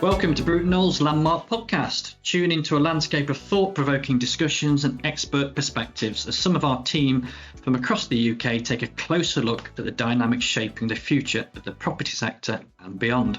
Welcome to Bruton Knowles Landmark podcast. Tune into a landscape of thought-provoking discussions and expert perspectives as some of our team from across the UK take a closer look at the dynamics shaping the future of the property sector and beyond.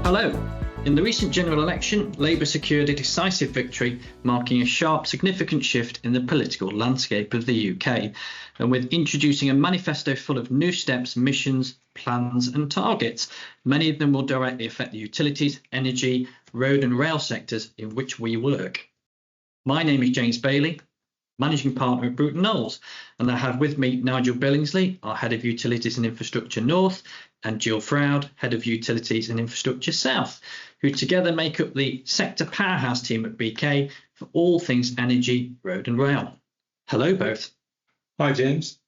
Hello. In the recent general election, Labour secured a decisive victory, marking a sharp, significant shift in the political landscape of the UK, and with introducing a manifesto full of new steps, missions, plans and targets. Many of them will directly affect the utilities, energy, road and rail sectors in which we work. My name is James Bailey, Managing Partner at Bruton Knowles, and I have with me Nigel Billingsley, our Head of Utilities and Infrastructure North, and Gill Froud, Head of Utilities and Infrastructure South, who together make up the sector powerhouse team at BK for all things energy, road and rail. Hello both. Hi James.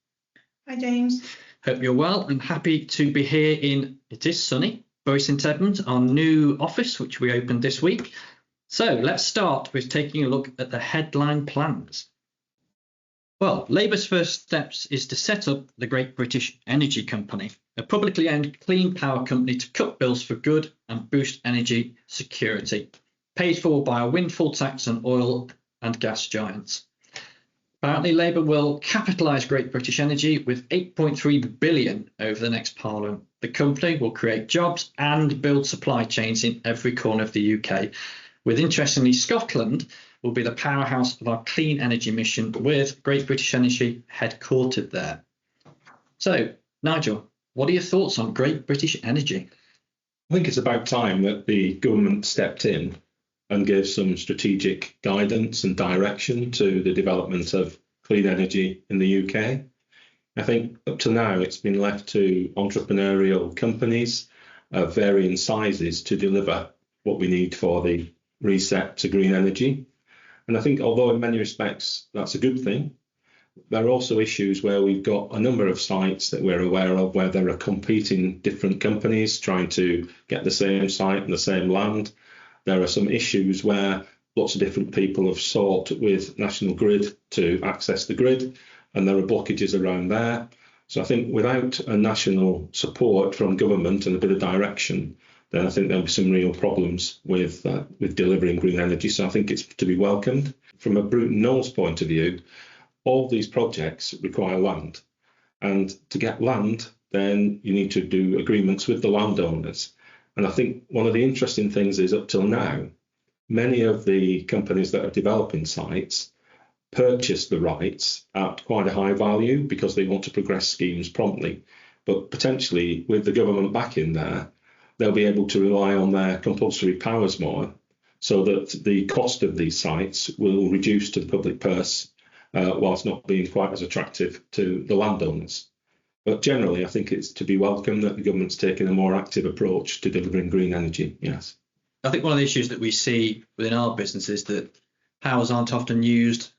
Hi James. Hope you're well and happy to be here in, it is sunny, Bury St Edmunds, our new office, which we opened this week. So let's start with taking a look at the headline plans. Well, Labour's first steps is to set up the Great British Energy Company, a publicly owned clean power company to cut bills for good and boost energy security, paid for by a windfall tax on oil and gas giants. Apparently, Labour will capitalise Great British Energy with £8.3 billion over the next Parliament. The company will create jobs and build supply chains in every corner of the UK, with interestingly Scotland will be the powerhouse of our clean energy mission, with Great British Energy headquartered there. So, Nigel, what are your thoughts on Great British Energy? I think it's about time that the government stepped in and gave some strategic guidance and direction to the development of clean energy in the UK. I think up to now it's been left to entrepreneurial companies of varying sizes to deliver what we need for the reset to green energy. And I think although in many respects that's a good thing, there are also issues where we've got a number of sites that we're aware of where there are competing different companies trying to get the same site and the same land. There are some issues where lots of different people have sought with National Grid to access the grid, and there are blockages around there. So I think without a national support from government and a bit of direction, then I think there'll be some real problems with delivering green energy. So I think it's to be welcomed. From a Bruton Knowles point of view, all these projects require land. And to get land, then you need to do agreements with the landowners. And I think one of the interesting things is up till now, many of the companies that are developing sites purchase the rights at quite a high value because they want to progress schemes promptly. But potentially with the government back in there, they'll be able to rely on their compulsory powers more so that the cost of these sites will reduce to the public purse whilst not being quite as attractive to the landowners. But generally, I think it's to be welcomed that the government's taking a more active approach to delivering green energy, yes. I think one of the issues that we see within our business is that powers aren't often used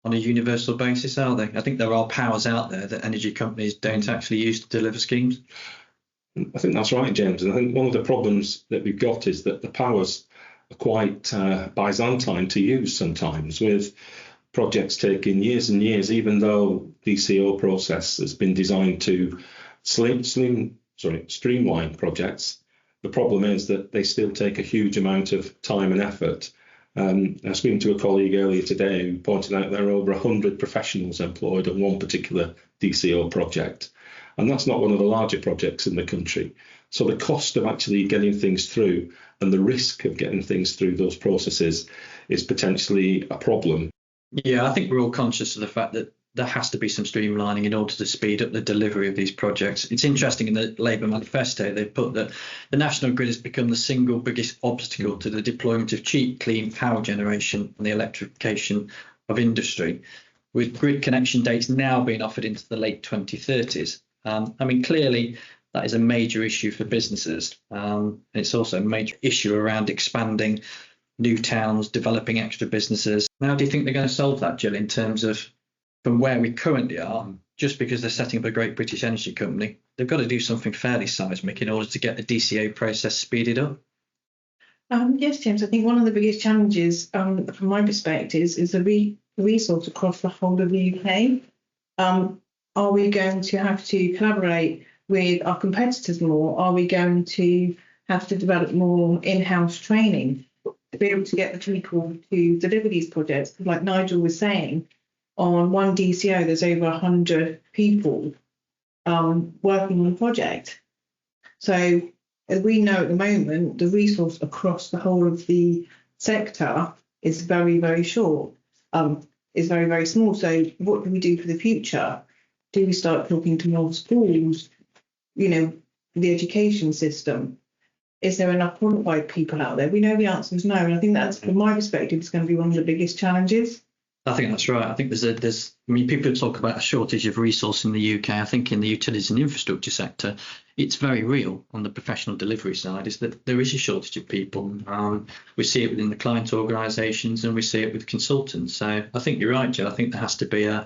on a universal basis, are they? I think there are powers out there that energy companies don't actually use to deliver schemes. I think that's right, James. And I think one of the problems that we've got is that the powers are quite Byzantine to use sometimes, with projects taking years and years, even though the DCO process has been designed to streamline projects. The problem is that they still take a huge amount of time and effort. I was speaking to a colleague earlier today who pointed out there are over 100 professionals employed on one particular DCO project. And that's not one of the larger projects in the country. So the cost of actually getting things through and the risk of getting things through those processes is potentially a problem. Yeah, I think we're all conscious of the fact that there has to be some streamlining in order to speed up the delivery of these projects. It's interesting in the Labour manifesto, they put that the National Grid has become the single biggest obstacle to the deployment of cheap, clean power generation and the electrification of industry, with grid connection dates now being offered into the late 2030s. Clearly, that is a major issue for businesses. It's also a major issue around expanding new towns, developing extra businesses. How do you think they're going to solve that, Jill, in terms of from where we currently are? Just because they're setting up a Great British Energy Company, they've got to do something fairly seismic in order to get the DCO process speeded up. Yes, James, I think one of the biggest challenges from my perspective is the resource across the whole of the UK. Are we going to have to collaborate with our competitors more? Are we going to have to develop more in-house training to be able to get the people to deliver these projects? Like Nigel was saying, on one DCO, there's over 100 people working on the project. So as we know at the moment, the resource across the whole of the sector is very, very short, is very, very small. So what do we do for the future? Do we start talking to more schools, the education system? Is there enough qualified people out there? We know the answer is no. And I think that's, from my perspective, it's going to be one of the biggest challenges. I think that's right. I think people talk about a shortage of resource in the UK. I think in the utilities and infrastructure sector, it's very real on the professional delivery side, is that there is a shortage of people. We see it within the client organisations and we see it with consultants. So I think you're right, Joe. I think there has to be a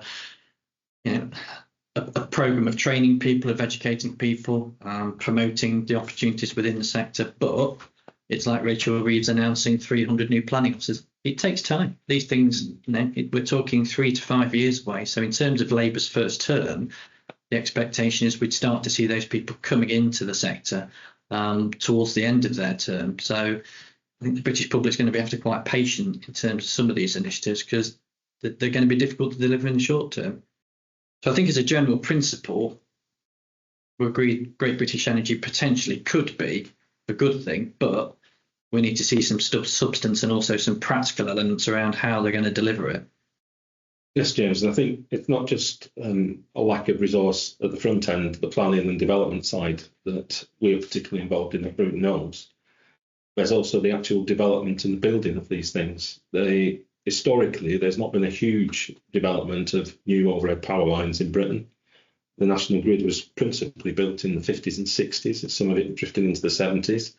programme of training people, of educating people, promoting the opportunities within the sector. But it's like Rachel Reeves announcing 300 new planning officers. It takes time. These things, we're talking 3 to 5 years away. So in terms of Labour's first term, the expectation is we'd start to see those people coming into the sector towards the end of their term. So I think the British public is going to have to be quite patient in terms of some of these initiatives, because they're going to be difficult to deliver in the short term. So I think as a general principle, we agree Great British Energy potentially could be a good thing, but we need to see some substance and also some practical elements around how they're going to deliver it. Yes, James, and I think it's not just a lack of resource at the front end, the planning and development side, that we're particularly involved in at Bruton Knowles. There's also the actual development and building of these things. Historically, there's not been a huge development of new overhead power lines in Britain. The national grid was principally built in the 50s and 60s, some of it drifted into the 70s.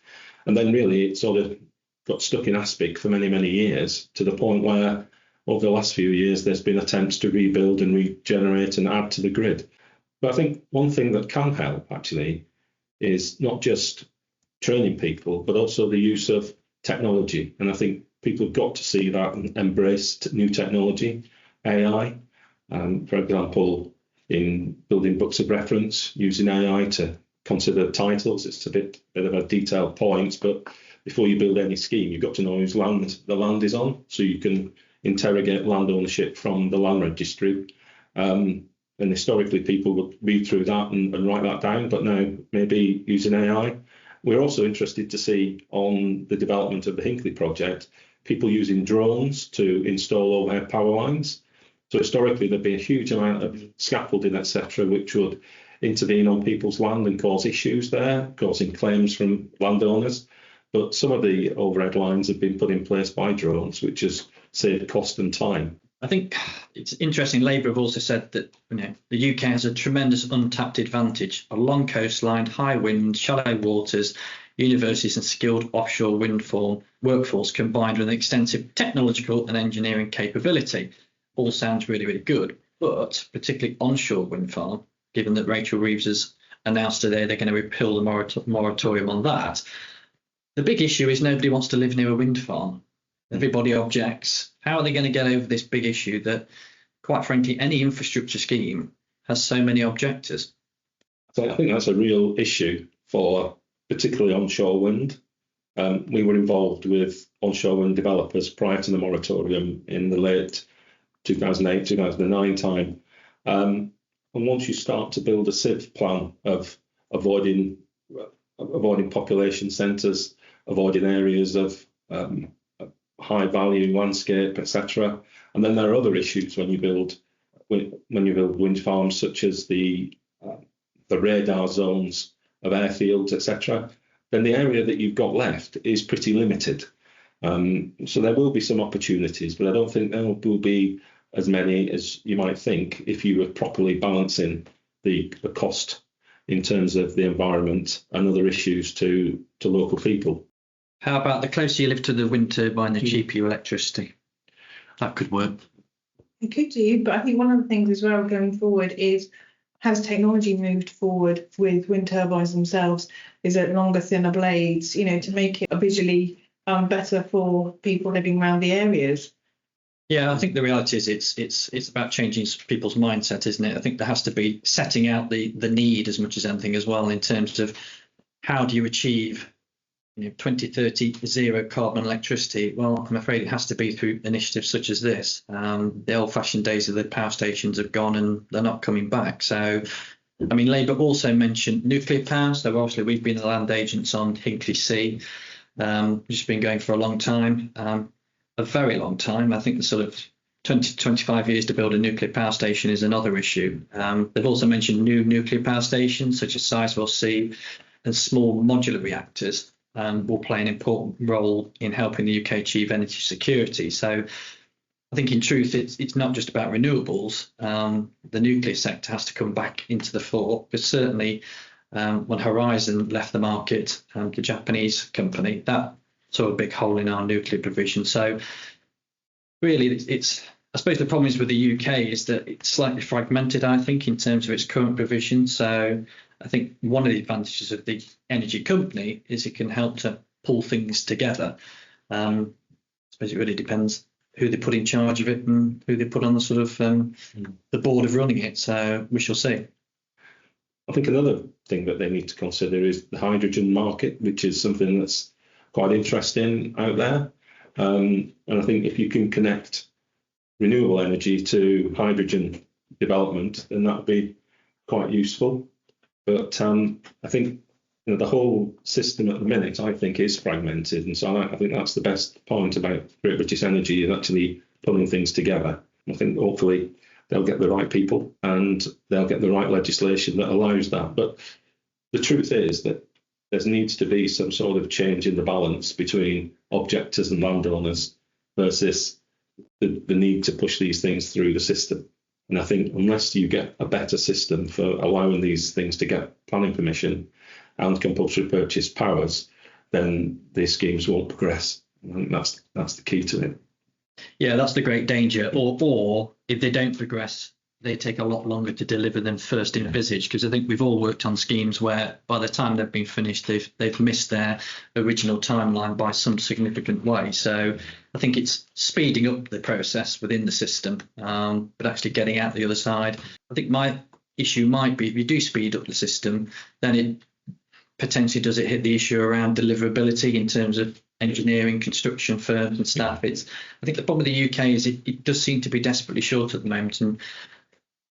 And then really it sort of got stuck in aspic for many, many years, to the point where over the last few years there's been attempts to rebuild and regenerate and add to the grid. But I think one thing that can help actually is not just training people, but also the use of technology. And I think people have got to see that and embrace new technology, AI. For example, in building books of reference, using AI to consider titles. It's a bit of a detailed point, but before you build any scheme, you've got to know whose land the land is on, so you can interrogate land ownership from the land registry. And historically, people would read through that and write that down, but now maybe using AI. We're also interested to see on the development of the Hinkley project, people using drones to install overhead power lines. So historically, there'd be a huge amount of scaffolding, etc., which would intervene on people's land and cause issues there, causing claims from landowners. But some of the overhead lines have been put in place by drones, which has saved cost and time. I think it's interesting. Labour have also said that the UK has a tremendous untapped advantage: a long coastline, high wind, shallow waters, universities and skilled offshore wind farm workforce combined with an extensive technological and engineering capability. All sounds really, really good, but particularly onshore wind farm, given that Rachel Reeves has announced today they're going to repeal the moratorium on that. The big issue is nobody wants to live near a wind farm. Everybody objects. How are they going to get over this big issue that, quite frankly, any infrastructure scheme has so many objectors? So I think that's a real issue for particularly onshore wind. We were involved with onshore wind developers prior to the moratorium in the late 2008, 2009 time. And once you start to build a civ plan of avoiding population centres, avoiding areas of high value landscape, etc., and then there are other issues when you build wind farms, such as the radar zones of airfields, etc., then the area that you've got left is pretty limited. So there will be some opportunities, but I don't think there will be as many as you might think if you were properly balancing the cost in terms of the environment and other issues to local people. How about the closer you live to the wind turbine, the cheaper your electricity? That could work. It could do, but I think one of the things as well going forward is, has technology moved forward with wind turbines themselves? Is it longer, thinner blades, to make it visually better for people living around the areas? Yeah, I think the reality is it's about changing people's mindset, isn't it? I think there has to be setting out the need as much as anything as well in terms of how do you achieve 2030 zero carbon electricity. Well, I'm afraid it has to be through initiatives such as this. The old-fashioned days of the power stations have gone and they're not coming back. So, I mean, Labour also mentioned nuclear power. So obviously we've been the land agents on Hinkley C, which has been going for a long time. A very long time. I think the sort of 20 to 25 years to build a nuclear power station is another issue. They've also mentioned new nuclear power stations such as Sizewell C and small modular reactors will play an important role in helping the UK achieve energy security. So I think in truth, it's not just about renewables. The nuclear sector has to come back into the fore, because certainly when Horizon left the market, the Japanese company, that saw a big hole in our nuclear provision. So really, I suppose the problem is with the UK is that it's slightly fragmented, I think, in terms of its current provision. So I think one of the advantages of the energy company is it can help to pull things together. I suppose it really depends who they put in charge of it and who they put on the sort of the board of running it. So we shall see. I think another thing that they need to consider is the hydrogen market, which is something that's quite interesting out there. And I think if you can connect renewable energy to hydrogen development, then that would be quite useful. But I think the whole system at the minute, I think, is fragmented. And so I think that's the best point about Great British Energy, is actually pulling things together. I think hopefully they'll get the right people and they'll get the right legislation that allows that. But the truth is that there needs to be some sort of change in the balance between objectors and landowners versus the need to push these things through the system. And I think unless you get a better system for allowing these things to get planning permission and compulsory purchase powers, then these schemes won't progress. I think that's the key to it. Yeah, that's the great danger. Or if they don't progress, they take a lot longer to deliver than first envisaged, because I think we've all worked on schemes where by the time they've been finished, they've missed their original timeline by some significant way. So I think it's speeding up the process within the system, but actually getting out the other side. I think my issue might be if you do speed up the system, then it potentially does it hit the issue around deliverability in terms of engineering, construction firms and staff. I think the problem with the UK is it does seem to be desperately short at the moment, and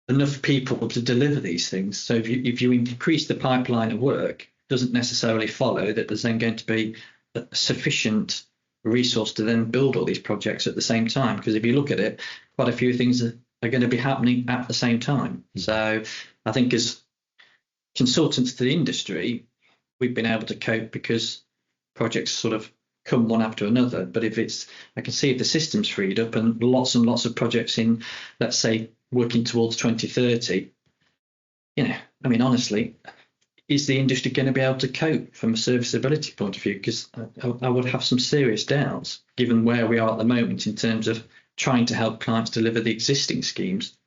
enough people to deliver these things. So if you increase the pipeline of work, doesn't necessarily follow that there's then going to be a sufficient resource to then build all these projects at the same time. Because if you look at it, quite a few things are going to be happening at the same time. So I think as consultants to the industry, we've been able to cope because projects sort of come one after another. But I can see if the system's freed up and lots of projects in, let's say, working towards 2030, I mean, honestly, is the industry going to be able to cope from a serviceability point of view? Because I would have some serious doubts given where we are at the moment in terms of trying to help clients deliver the existing schemes.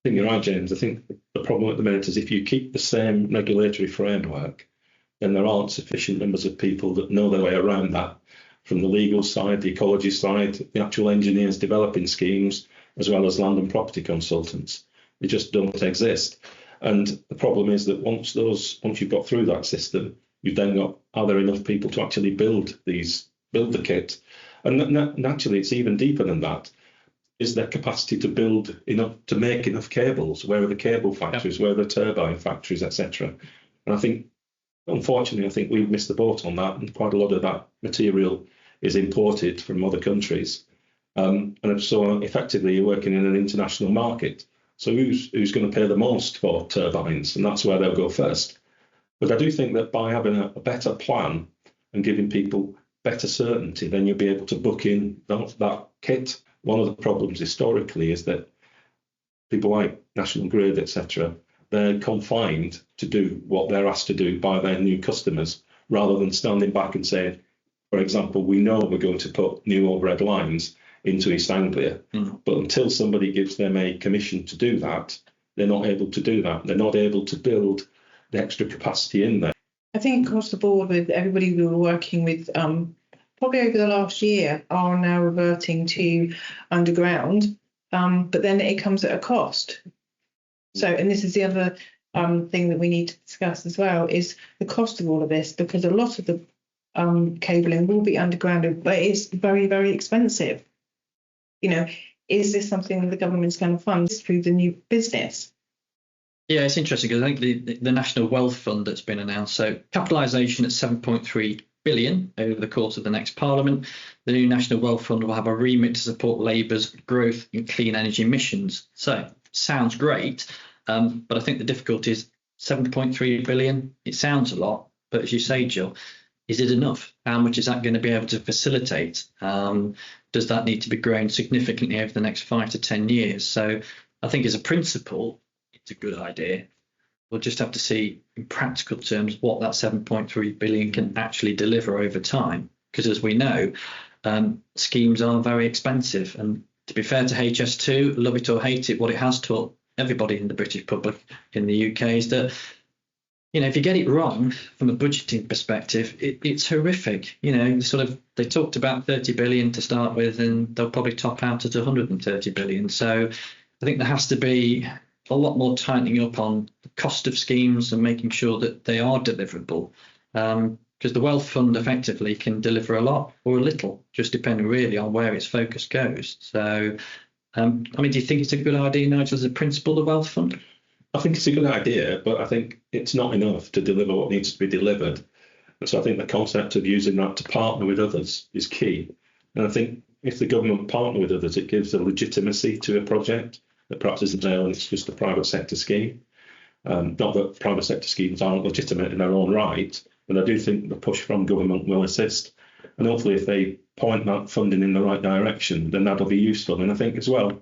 I think you're right, James. I think the problem at the minute is if you keep the same regulatory framework, then there aren't sufficient numbers of people that know their way around that, from the legal side, the ecology side, the actual engineers developing schemes, as well as land and property consultants. They just don't exist. And the problem is that once you've got through that system, you've then got, are there enough people to actually build the kit? And naturally, it's even deeper than that. Is there capacity to build enough, to make enough cables? Where are the cable factories? Where are the turbine factories, etc.? And I think, unfortunately, we've missed the boat on that, and quite a lot of that material is imported from other countries. And so effectively you're working in an international market. So who's going to pay the most for turbines? And that's where they'll go first. But I do think that by having a better plan and giving people better certainty, then you'll be able to book in that kit. One of the problems historically is that people like National Grid, etc., they're confined to do what they're asked to do by their new customers, rather than standing back and saying, for example, we know we're going to put new overhead lines into East Anglia, but until somebody gives them a commission to do that, they're not able to do that. They're not able to build the extra capacity in there. I think across the board with everybody we were working with probably over the last year are now reverting to underground, but then it comes at a cost. So, and this is the other thing that we need to discuss as well, is the cost of all of this, because a lot of the cabling will be underground, but it's very, very expensive. You know, is this something that the government's going to fund through the new business? Yeah, it's interesting because I think the National Wealth Fund that's been announced, so capitalisation at 7.3 billion over the course of the next Parliament. The new National Wealth Fund will have a remit to support Labour's growth in clean energy missions. So sounds great, but I think the difficulty is 7.3 billion. It sounds a lot, but as you say, Jill, is it enough? How much is that going to be able to facilitate? Does that need to be grown significantly over the next 5 to 10 years? So I think as a principle, it's a good idea. We'll just have to see in practical terms what that 7.3 billion can actually deliver over time. Because as we know, schemes are very expensive. And to be fair to HS2, love it or hate it, what it has taught everybody in the British public in the UK is that, you know, if you get it wrong from a budgeting perspective, it's horrific. You know, they talked about 30 billion to start with, and they'll probably top out at 130 billion. So I think there has to be a lot more tightening up on the cost of schemes and making sure that they are deliverable. Because the Wealth Fund effectively can deliver a lot or a little, just depending really on where its focus goes. So, I mean, do you think it's a good idea, Nigel, as a principle, the Wealth Fund? I think it's a good idea, but I think it's not enough to deliver what needs to be delivered. And so I think the concept of using that to partner with others is key. And I think if the government partner with others, it gives a legitimacy to a project that perhaps isn't there and it's just a private sector scheme. Not that private sector schemes aren't legitimate in their own right, but I do think the push from government will assist. And hopefully if they point that funding in the right direction, then that'll be useful. And I think as well,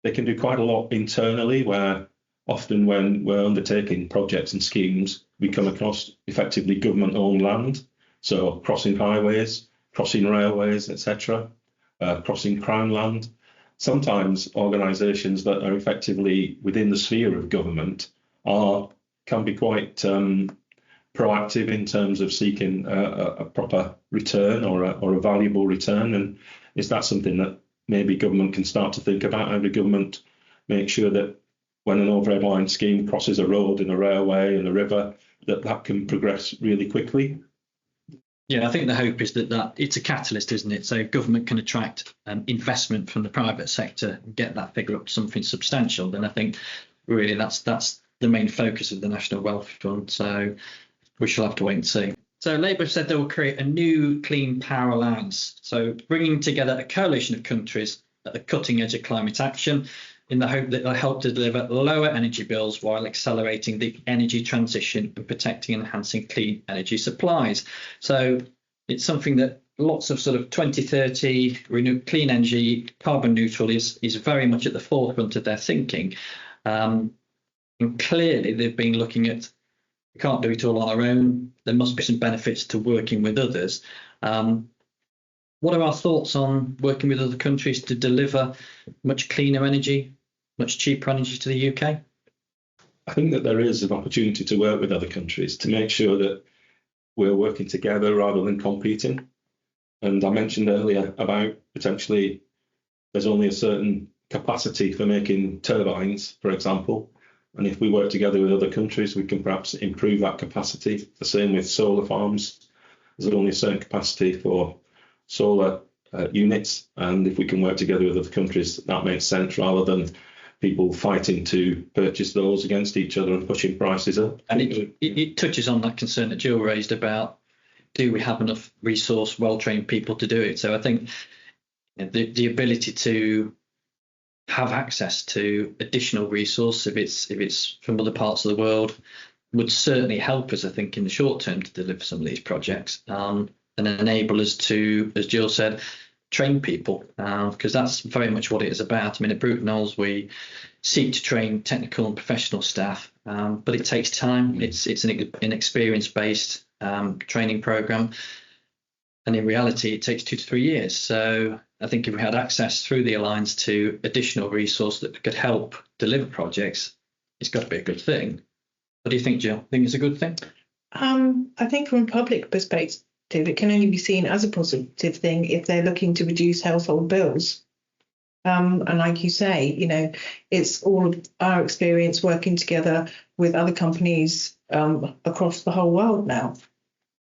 they can do quite a lot internally, where often when we're undertaking projects and schemes, we come across effectively government-owned land. So crossing highways, crossing railways, etc., crossing crown land. Sometimes organisations that are effectively within the sphere of government can be quite proactive in terms of seeking a proper return or a valuable return. And is that something that maybe government can start to think about? How do government make sure that when an overhead line scheme crosses a road and a railway and a river, that can progress really quickly? Yeah, I think the hope is that it's a catalyst, isn't it? So government can attract investment from the private sector and get that figure up to something substantial. Then I think really that's the main focus of the National Wealth Fund. So we shall have to wait and see. So Labour said they will create a new clean power alliance. So bringing together a coalition of countries at the cutting edge of climate action in the hope that they'll help to deliver lower energy bills while accelerating the energy transition and protecting and enhancing clean energy supplies. So it's something that lots of sort of 2030 clean energy, carbon neutral is very much at the forefront of their thinking. And clearly they've been looking at, we can't do it all on our own. There must be some benefits to working with others. What are our thoughts on working with other countries to deliver much cleaner energy, much cheaper energy to the UK? I think that there is an opportunity to work with other countries to make sure that we're working together rather than competing. And I mentioned earlier about potentially there's only a certain capacity for making turbines, for example. And if we work together with other countries, we can perhaps improve that capacity. The same with solar farms. There's only a certain capacity for solar units, and if we can work together with other countries, that makes sense, rather than people fighting to purchase those against each other and pushing prices up. And it touches on that concern that Jill raised about, do we have enough resource, well-trained people to do it? So I think the ability to have access to additional resource, if it's from other parts of the world, would certainly help us, I think, in the short term to deliver some of these projects. And enable us to, as Jill said, train people, because that's very much what it is about. I mean, at Bruton Knowles, we seek to train technical and professional staff, but it takes time. It's an experience-based training program, and in reality, it takes 2 to 3 years. So I think if we had access through the Alliance to additional resource that could help deliver projects, it's got to be a good thing. What do you think, Jill? Think it's a good thing? I think from a public perspective, positive. It can only be seen as a positive thing if they're looking to reduce household bills. And like you say, it's all of our experience working together with other companies across the whole world now.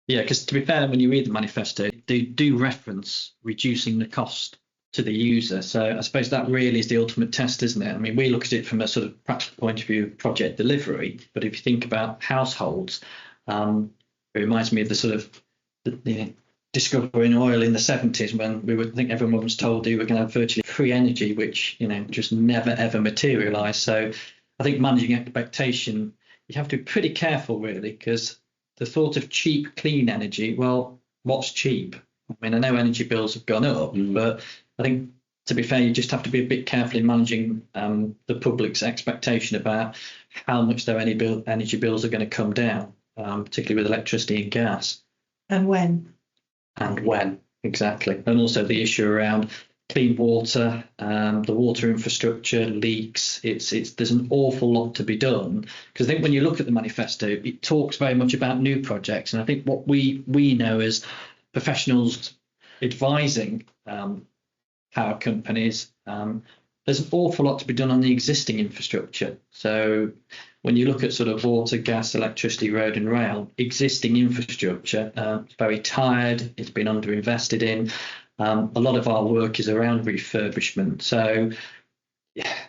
Yeah, because to be fair, when you read the manifesto, they do reference reducing the cost to the user. So I suppose that really is the ultimate test, isn't it? I mean, we look at it from a sort of practical point of view, project delivery. But if you think about households, it reminds me of the sort of the discovering oil in the 70s when I think everyone was told they were going to have virtually free energy, which, just never, ever materialised. So I think managing expectation, you have to be pretty careful, really, because the thought of cheap, clean energy, well, what's cheap? I mean, I know energy bills have gone up, but I think, to be fair, you just have to be a bit careful in managing the public's expectation about how much their energy bills are going to come down, particularly with electricity and gas. And when. Exactly. And also the issue around clean water, the water infrastructure, leaks. There's an awful lot to be done, because I think when you look at the manifesto, it talks very much about new projects. And I think what we know as professionals advising power companies, there's an awful lot to be done on the existing infrastructure. So when you look at sort of water, gas, electricity, road and rail, existing infrastructure, it's very tired, it's been underinvested in. A lot of our work is around refurbishment. So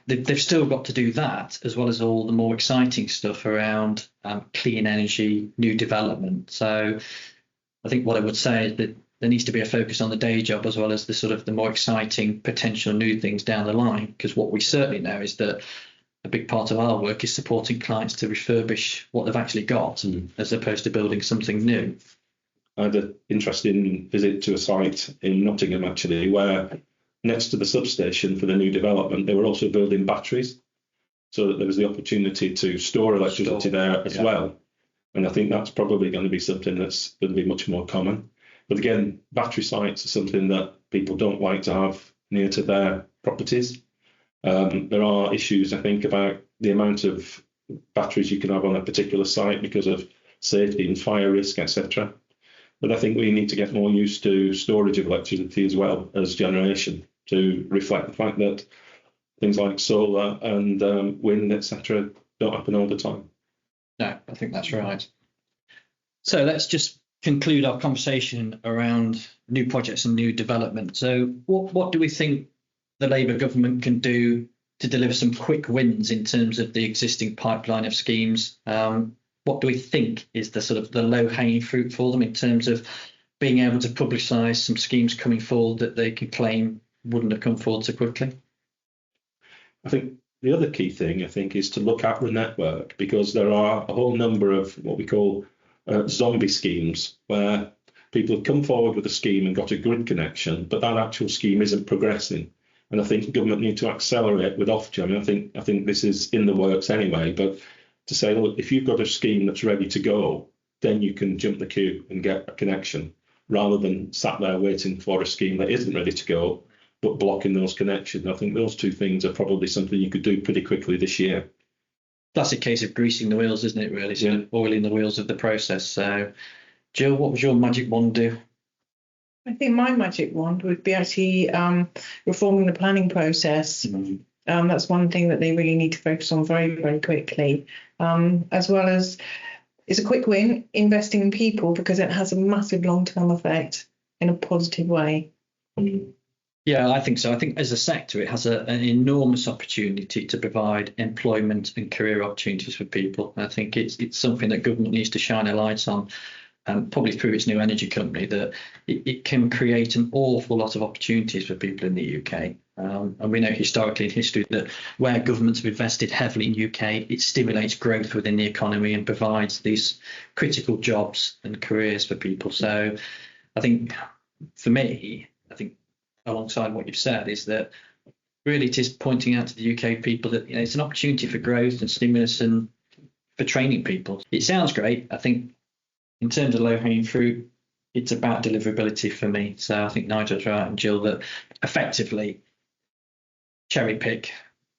they've still got to do that, as well as all the more exciting stuff around clean energy, new development. So I think what I would say is that there needs to be a focus on the day job as well as the sort of the more exciting potential new things down the line, because what we certainly know is that a big part of our work is supporting clients to refurbish what they've actually got, as opposed to building something new. I had an interesting visit to a site in Nottingham, actually, where next to the substation for the new development, they were also building batteries, so that there was the opportunity to store electricity there as well. And I think that's probably going to be something that's going to be much more common. But again, battery sites are something that people don't like to have near to their properties. There are issues, I think, about the amount of batteries you can have on a particular site because of safety and fire risk, etc. But I think we need to get more used to storage of electricity as well as generation, to reflect the fact that things like solar and wind, etc., don't happen all the time. No, I think that's right. So let's just conclude our conversation around new projects and new development. So what do we think the Labour government can do to deliver some quick wins in terms of the existing pipeline of schemes? What do we think is the sort of the low-hanging fruit for them in terms of being able to publicise some schemes coming forward that they can claim wouldn't have come forward so quickly? I think the other key thing, is to look at the network, because there are a whole number of what we call zombie schemes, where people have come forward with a scheme and got a grid connection, but that actual scheme isn't progressing. And I think the government need to accelerate with Ofgem. I think this is in the works anyway, but to say, look, if you've got a scheme that's ready to go, then you can jump the queue and get a connection, rather than sat there waiting for a scheme that isn't ready to go, but blocking those connections. I think those two things are probably something you could do pretty quickly this year. Classic case of greasing the wheels, isn't it, really? Sort of oiling the wheels of the process. So, Jill, what would your magic wand do? I think my magic wand would be actually reforming the planning process. That's one thing that they really need to focus on very, very quickly, as well as it's a quick win, investing in people, because it has a massive long-term effect in a positive way. Yeah, I think so. I think as a sector, it has an enormous opportunity to provide employment and career opportunities for people. I think it's something that government needs to shine a light on, probably through its new energy company, that it can create an awful lot of opportunities for people in the UK. And we know historically in history that where governments have invested heavily in UK, it stimulates growth within the economy and provides these critical jobs and careers for people. So I think for me, alongside what you've said, is that really it is pointing out to the UK people that it's an opportunity for growth and stimulus and for training people. It sounds great. I think in terms of low-hanging fruit, it's about deliverability for me. So I think Nigel's right, and Jill, that effectively cherry pick,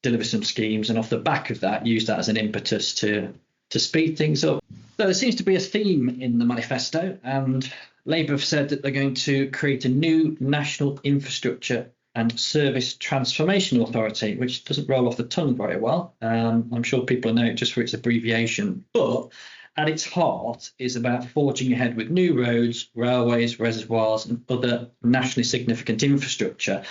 deliver some schemes, and off the back of that, use that as an impetus to speed things up. So there seems to be a theme in the manifesto, and Labour have said that they're going to create a new National Infrastructure and Service Transformation Authority, which doesn't roll off the tongue very well. I'm sure people know it just for its abbreviation, but at its heart is about forging ahead with new roads, railways, reservoirs, and other nationally significant infrastructure.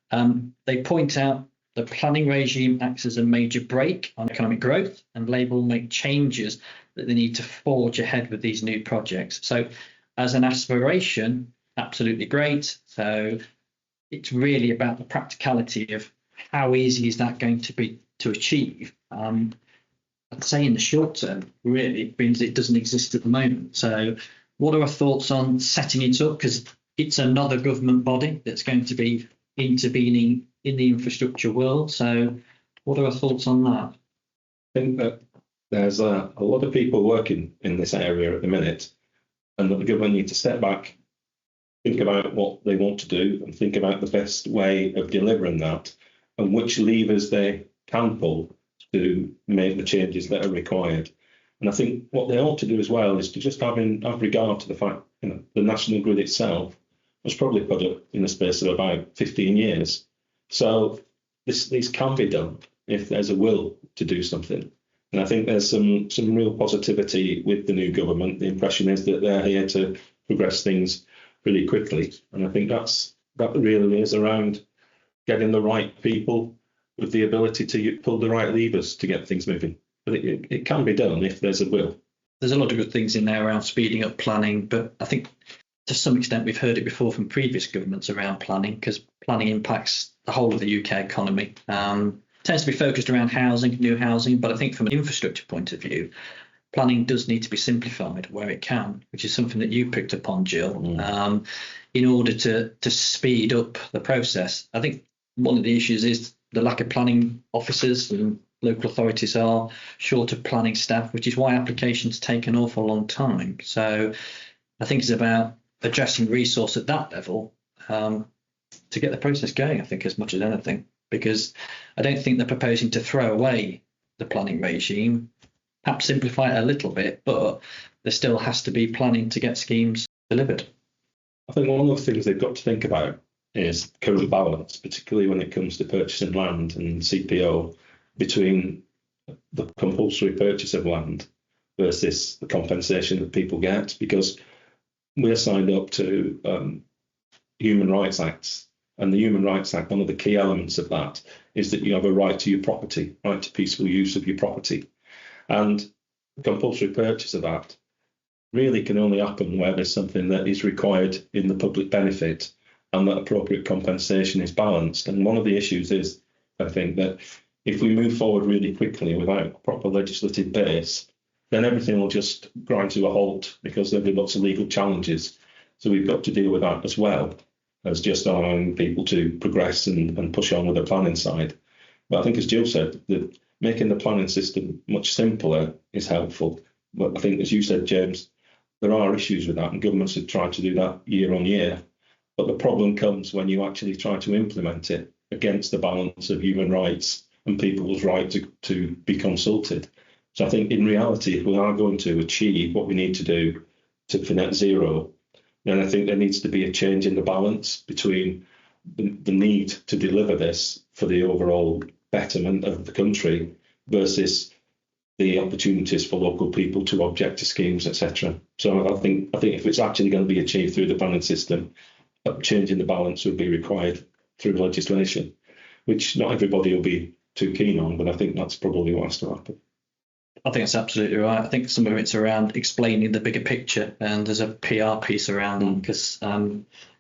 They point out the planning regime acts as a major brake on economic growth, and Labour will make changes that they need to forge ahead with these new projects. So as an aspiration, absolutely great. So it's really about the practicality of how easy is that going to be to achieve. I'd say in the short term, really, it means it doesn't exist at the moment. So what are our thoughts on setting it up? Because it's another government body that's going to be intervening in the infrastructure world. So what are our thoughts on that? I think that there's a lot of people working in this area at the minute, and that the government need to step back, think about what they want to do, and think about the best way of delivering that, and which levers they can pull to make the changes that are required. And I think what they ought to do as well is to just have regard to the fact, the national grid itself was probably put up in the space of about 15 years. So these can be done if there's a will to do something. And I think there's some real positivity with the new government. The impression is that they're here to progress things really quickly. And I think that really is around getting the right people with the ability to pull the right levers to get things moving. But it can be done if there's a will. There's a lot of good things in there around speeding up planning, but I think to some extent we've heard it before from previous governments around planning, because planning impacts the whole of the UK economy. Tends to be focused around housing, new housing, but I think from an infrastructure point of view, planning does need to be simplified where it can, which is something that you picked up on, Gill, in order to speed up the process. I think one of the issues is the lack of planning officers, and local authorities are short of planning staff, which is why applications take an awful long time. So I think it's about addressing resource at that level to get the process going, I think, as much as anything, because I don't think they're proposing to throw away the planning regime, perhaps simplify it a little bit, but there still has to be planning to get schemes delivered. I think one of the things they've got to think about is current balance, particularly when it comes to purchasing land and CPO, between the compulsory purchase of land versus the compensation that people get, because we're signed up to Human Rights Acts, and the Human Rights Act, one of the key elements of that is that you have a right to your property, right to peaceful use of your property. And the compulsory purchase of that really can only happen where there's something that is required in the public benefit and that appropriate compensation is balanced. And one of the issues is, I think, that if we move forward really quickly without a proper legislative base, then everything will just grind to a halt because there'll be lots of legal challenges. So we've got to deal with that as well as just allowing people to progress and push on with the planning side. But I think, as Gill said, that making the planning system much simpler is helpful. But I think, as you said, James, there are issues with that, and governments have tried to do that year on year. But the problem comes when you actually try to implement it against the balance of human rights and people's right to be consulted. So I think in reality, if we are going to achieve what we need to do for net zero, then I think there needs to be a change in the balance between the need to deliver this for the overall betterment of the country versus the opportunities for local people to object to schemes, etc. So I think if it's actually going to be achieved through the planning system, changing the balance would be required through legislation, which not everybody will be too keen on, but I think that's probably what has to happen. I think that's absolutely right. I think some of it's around explaining the bigger picture, and there's a PR piece around it, because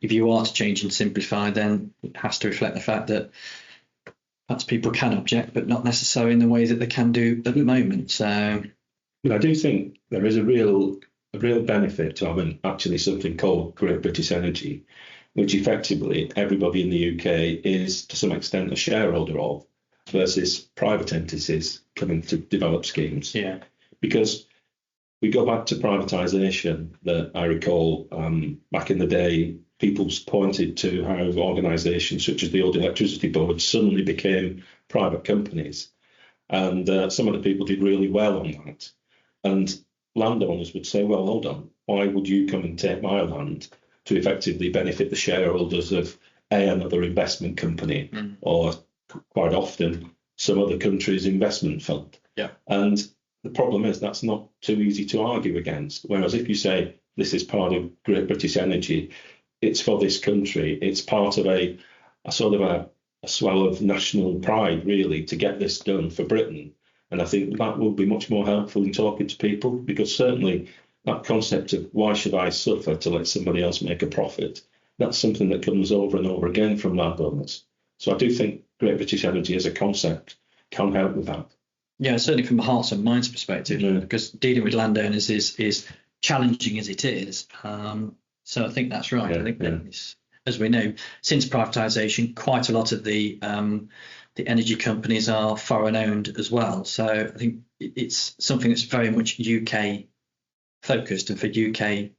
if you are to change and simplify, then it has to reflect the fact that perhaps people can object, but not necessarily in the way that they can do at the moment. So, but I do think there is a real benefit to having actually something called Great British Energy, which effectively everybody in the UK is to some extent a shareholder of, versus private entities coming to develop schemes. Yeah. Because we go back to privatisation that I recall back in the day, people pointed to how organisations such as the old electricity board suddenly became private companies. And some of the people did really well on that. And landowners would say, well, hold on, why would you come and take my land to effectively benefit the shareholders of another investment company or quite often some other country's investment fund? Yeah. And the problem is that's not too easy to argue against. Whereas if you say this is part of Great British Energy, it's for this country, it's part of a sort of a swell of national pride, really, to get this done for Britain. And I think that will be much more helpful in talking to people, because certainly that concept of why should I suffer to let somebody else make a profit, that's something that comes over and over again from landowners. So I do think Great British Energy as a concept can help with that. Yeah, certainly from a hearts and minds perspective, because dealing with landowners is challenging as it is. So I think that's right. I think that it's, as we know, since privatisation, quite a lot of the energy companies are foreign owned as well. So I think it's something that's very much UK focused, and for UK,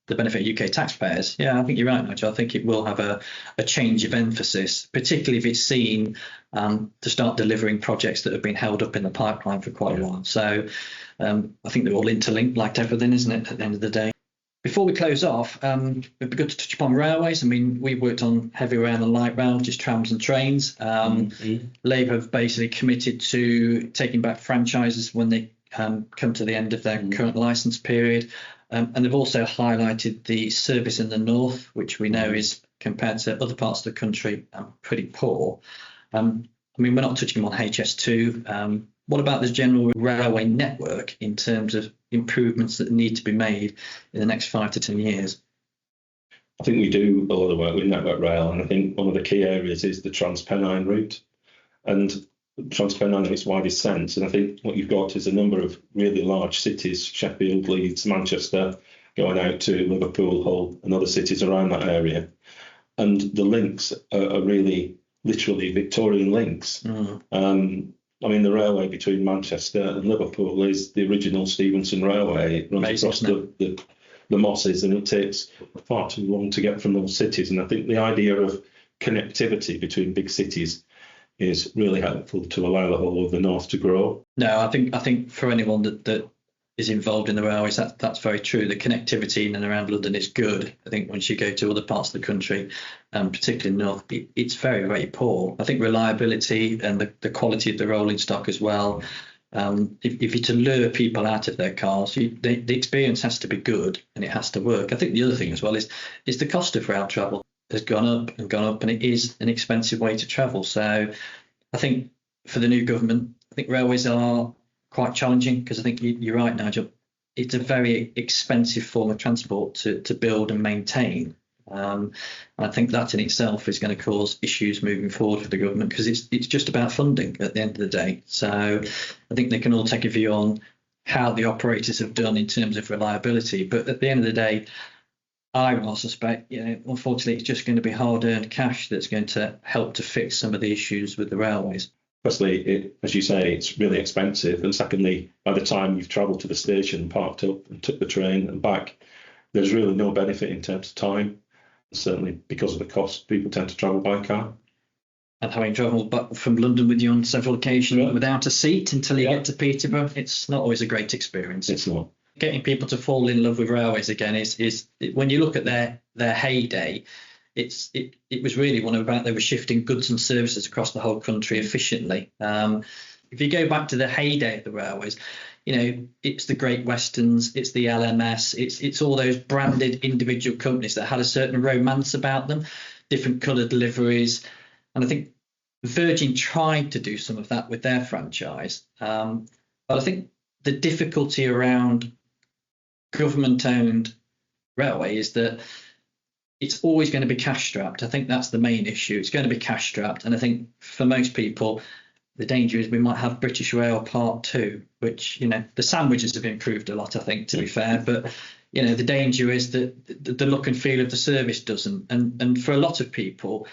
the benefit of UK taxpayers. Yeah, I think you're right, Nigel. I think it will have a change of emphasis, particularly if it's seen to start delivering projects that have been held up in the pipeline for quite a while. So I think they're all interlinked, like everything, isn't it, at the end of the day? Before we close off, it'd be good to touch upon railways. I mean, we've worked on heavy rail and light rail, just trams and trains. Labour have basically committed to taking back franchises when they come to the end of their current licence period. And they've also highlighted the service in the north, which we know is, compared to other parts of the country, pretty poor. I mean, we're not touching on HS2. What about the general railway network in terms of improvements that need to be made in the next 5 to 10 years? I think we do a lot of work with Network Rail, and I think one of the key areas is the Transpennine route. And Transpennine in its widest sense, and I think what you've got is a number of really large cities, Sheffield, Leeds, Manchester, going out to Liverpool, Hull, and other cities around that area. And the links are really literally Victorian links. I mean, the railway between Manchester and Liverpool is the original Stevenson Railway. It runs across the mosses, and it takes far too long to get from those cities. And I think the idea of connectivity between big cities is really helpful to allow the whole of the north to grow. No, I think for anyone that is involved in the railways, that's very true. The connectivity in and around London is good. I think once you go to other parts of the country, particularly north, it's very, very poor. I think reliability and the quality of the rolling stock as well. If you're to lure people out of their cars, the experience has to be good and it has to work. I think the other thing as well is the cost of rail travel has gone up, and it is an expensive way to travel. So I think for the new government, I think railways are quite challenging, because I think you're right, Nigel. It's a very expensive form of transport to build and maintain. And I think that in itself is going to cause issues moving forward for the government, because it's just about funding at the end of the day. So I think they can all take a view on how the operators have done in terms of reliability. But at the end of the day, I will suspect, unfortunately, it's just going to be hard-earned cash that's going to help to fix some of the issues with the railways. Firstly, as you say, it's really expensive. And secondly, by the time you've travelled to the station, parked up and took the train and back, there's really no benefit in terms of time. Certainly because of the cost, people tend to travel by car. And having travelled back from London with you on several occasions without a seat until you get to Peterborough, it's not always a great experience. It's not. Getting people to fall in love with railways again is when you look at their heyday, it was really one about they were shifting goods and services across the whole country efficiently. If you go back to the heyday of the railways, it's the Great Westerns, it's the LMS, it's all those branded individual companies that had a certain romance about them, different coloured liveries. And I think Virgin tried to do some of that with their franchise. But I think the difficulty around government-owned railway is that it's always going to be cash strapped. I think that's the main issue. It's going to be cash strapped. And I think for most people, the danger is we might have British Rail Part 2, which, the sandwiches have improved a lot, I think, to be fair. But, the danger is that the look and feel of the service doesn't. And for a lot of people,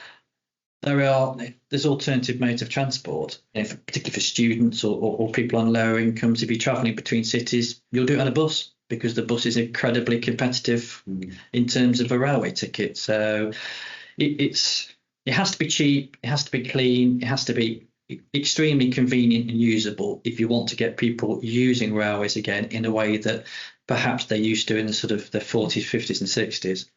there's alternative modes of transport, particularly for students or people on lower incomes. If you're travelling between cities, you'll do it on a bus, because the bus is incredibly competitive in terms of a railway ticket. So it has to be cheap, it has to be clean, it has to be extremely convenient and usable if you want to get people using railways again in a way that perhaps they used to in the sort of the 40s, 50s and 60s.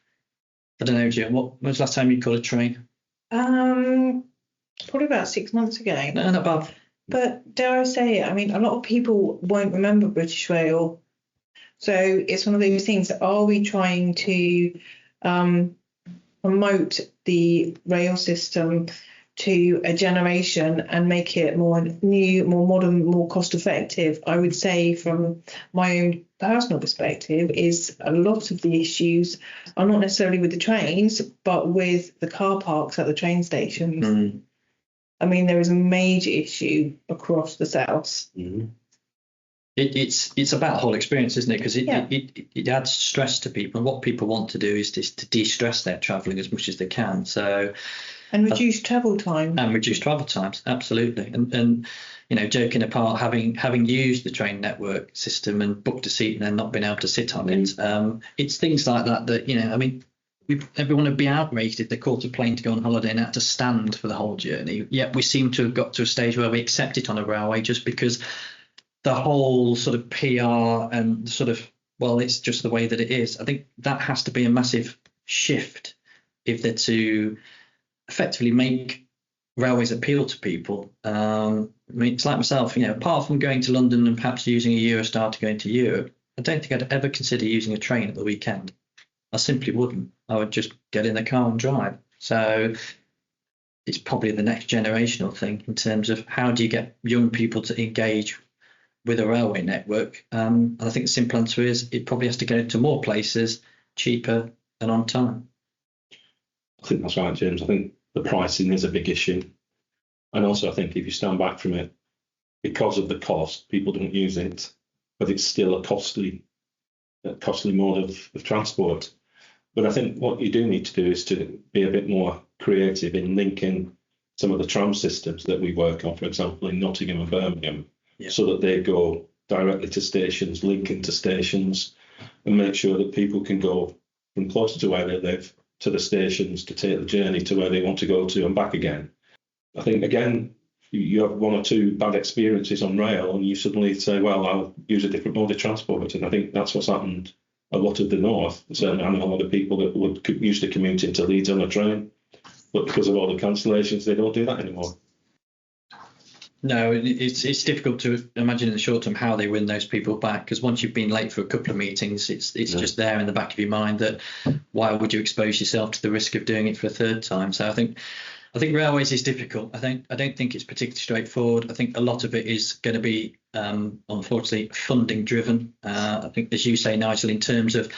I don't know, Jill, when was the last time you caught a train? Probably about 6 months ago. No, not bad. But dare I say it, I mean, a lot of people won't remember British Rail. So it's one of those things, are we trying to promote the rail system to a generation and make it more new, more modern, more cost effective? I would say from my own personal perspective is a lot of the issues are not necessarily with the trains, but with the car parks at the train stations. I mean, there is a major issue across the south. It's about the whole experience, isn't it? Because it adds stress to people, and what people want to do is just to de-stress their travelling as much as they can. So and reduce travel time. And reduce travel times, absolutely. And you know, joking apart, having used the train network system and booked a seat and then not been able to sit on it, it's things like that you know, I mean, everyone would be outraged if they caught a plane to go on holiday and had to stand for the whole journey. Yet we seem to have got to a stage where we accept it on a railway just because the whole sort of PR and sort of, well, it's just the way that it is. I think that has to be a massive shift if they're to effectively make railways appeal to people. I mean, it's like myself, you know, apart from going to London and perhaps using a Eurostar to go into Europe, I don't think I'd ever consider using a train at the weekend. I simply wouldn't. I would just get in the car and drive. So it's probably the next generational thing in terms of how do you get young people to engage with a railway network. And I think the simple answer is it probably has to go to more places, cheaper and on time. I think that's right, James. I think the pricing is a big issue. And also I think if you stand back from it, because of the cost, people don't use it, but it's still a costly mode of transport. But I think what you do need to do is to be a bit more creative in linking some of the tram systems that we work on, for example, in Nottingham and Birmingham, so that they go directly to stations, link into stations, and make sure that people can go from closer to where they live to the stations to take the journey to where they want to go to and back again. I think, again, you have one or two bad experiences on rail and you suddenly say, well, I'll use a different mode of transport. And I think that's what's happened a lot of the north. Certainly I know a lot of people that would used to commute into Leeds on a train, but because of all the cancellations, they don't do that anymore. No, it's difficult to imagine in the short term how they win those people back, because once you've been late for a couple of meetings, it's just there in the back of your mind that why would you expose yourself to the risk of doing it for a third time? So I think railways is difficult. I don't think it's particularly straightforward. I think a lot of it is going to be unfortunately funding driven. I think, as you say, Nigel, in terms of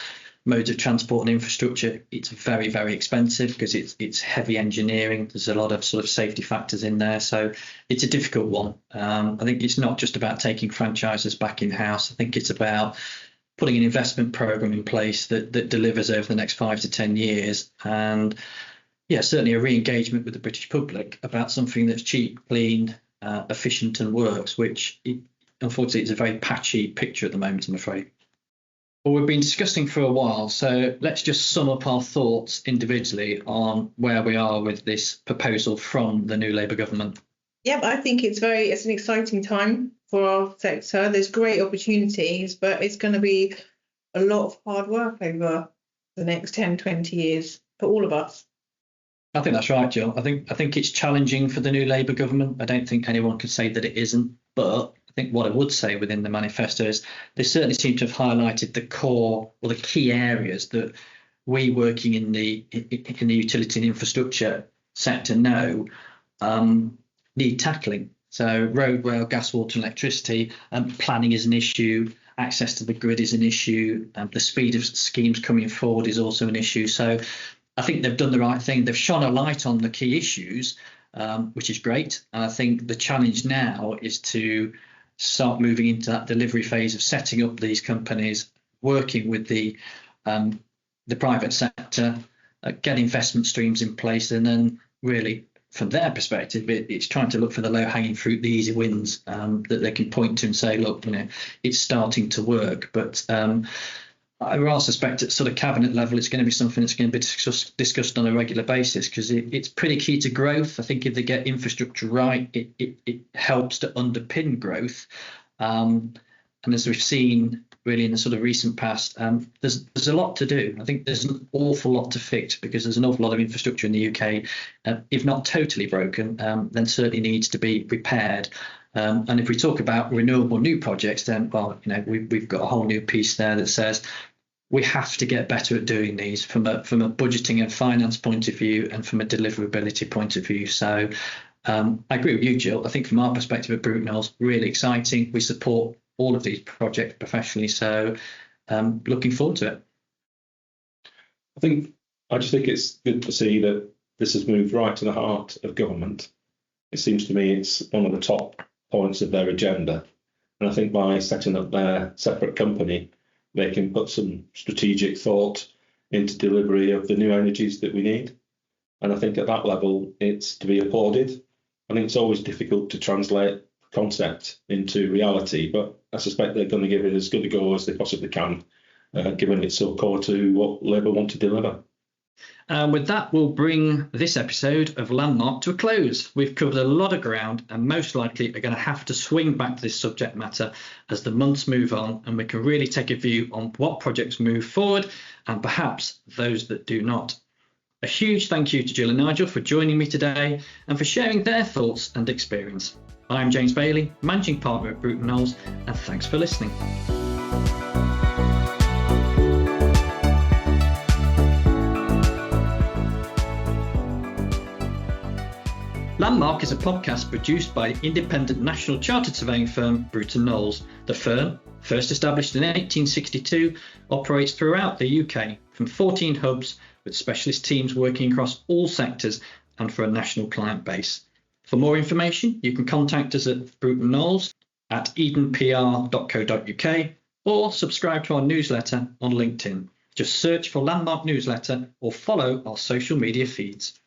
modes of transport and infrastructure, it's very, very expensive because it's heavy engineering. There's a lot of sort of safety factors in there. So it's a difficult one. I think it's not just about taking franchises back in-house. I think it's about putting an investment program in place that delivers over the next 5 to 10 years. And yeah, certainly a re-engagement with the British public about something that's cheap, clean, efficient and works, which unfortunately is a very patchy picture at the moment, I'm afraid. Well, we've been discussing for a while, so let's just sum up our thoughts individually on where we are with this proposal from the new Labour government. Yeah, I think it's an exciting time for our sector. There's great opportunities, but it's going to be a lot of hard work over the next 10, 20 years for all of us. I think that's right, Jill. I think it's challenging for the new Labour government. I don't think anyone can say that it isn't, but I think what I would say within the manifesto is they certainly seem to have highlighted the core or the key areas that we working in the utility and infrastructure sector know need tackling. So road, rail, gas, water and electricity, planning is an issue, access to the grid is an issue, the speed of schemes coming forward is also an issue. So I think they've done the right thing. They've shone a light on the key issues, which is great. And I think the challenge now is to start moving into that delivery phase of setting up these companies, working with the private sector, get investment streams in place, and then really, from their perspective, it's trying to look for the low-hanging fruit, the easy wins that they can point to and say, look, it's starting to work. But I rather suspect at sort of cabinet level, it's going to be something that's going to be discussed on a regular basis, because it's pretty key to growth. I think if they get infrastructure right, it helps to underpin growth. And as we've seen really in the sort of recent past, there's a lot to do. I think there's an awful lot to fix, because there's an awful lot of infrastructure in the UK, if not totally broken, then certainly needs to be repaired. And if we talk about renewable new projects, then, well, we've got a whole new piece there that says we have to get better at doing these from a budgeting and finance point of view, and from a deliverability point of view. So I agree with you, Gill. I think from our perspective at Bruton Knowles, really exciting. We support all of these projects professionally, so looking forward to it. I just think it's good to see that this has moved right to the heart of government. It seems to me it's one of the top points of their agenda. And I think by setting up their separate company, they can put some strategic thought into delivery of the new energies that we need. And I think at that level, it's to be applauded. I think it's always difficult to translate concept into reality, but I suspect they're going to give it as good a go as they possibly can, given it's so core to what Labour want to deliver. With that, we'll bring this episode of Landmark to a close. We've covered a lot of ground, and most likely are going to have to swing back to this subject matter as the months move on, and we can really take a view on what projects move forward and perhaps those that do not. A huge thank you to Gill and Nigel for joining me today and for sharing their thoughts and experience. I'm James Bailey, Managing Partner at Bruton Knowles, and thanks for listening. Landmark is a podcast produced by the independent national chartered surveying firm Bruton Knowles. The firm, first established in 1862, operates throughout the UK from 14 hubs with specialist teams working across all sectors and for a national client base. For more information, you can contact us at Bruton Knowles at edenpr.co.uk or subscribe to our newsletter on LinkedIn. Just search for Landmark Newsletter or follow our social media feeds.